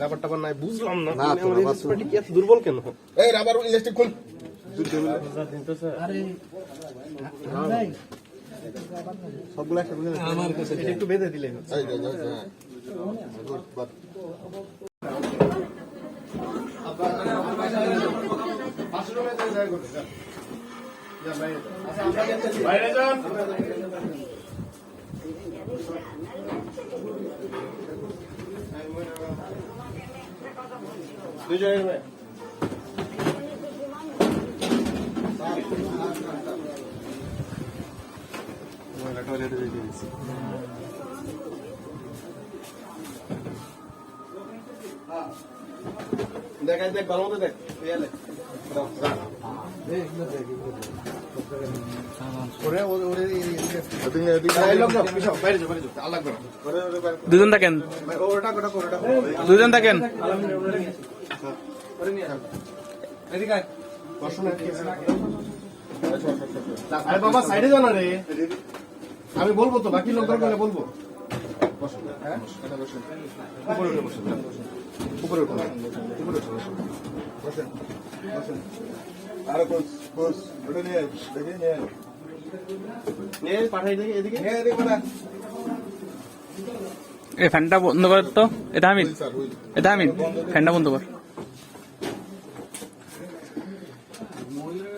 Rubber টাবার নাই বুঝলাম না কি এত দুর্বল কেন? এই রাবার ইলাস্টিক খুল। সবগুলো আমার কাছে একটু বেঁধে দিলে বাইরে যান। টয়লেটে দিয়ে দিয়েছি। দেখ দেখ ভালো মতো দেখ দুজন থাকেন, দুজন থাকেন। আরে বাবা সাইডে যাও না রে, আমি বলবো তো, বাকি লোক দরকার বলবো। উপরে উঠে বসেন, উপরে উঠুন, উপরে উঠুন, বসেন বসেন। আরে কোচ ওটা নিয়ে দেখে নিয়ে পাঠাই দেখি, এদিকে এদিকে পাঠা। এই ফ্যানটা বন্ধ কর তো। এটা আমি, এটা আমি, ফ্যানটা বন্ধ কর। মহিলা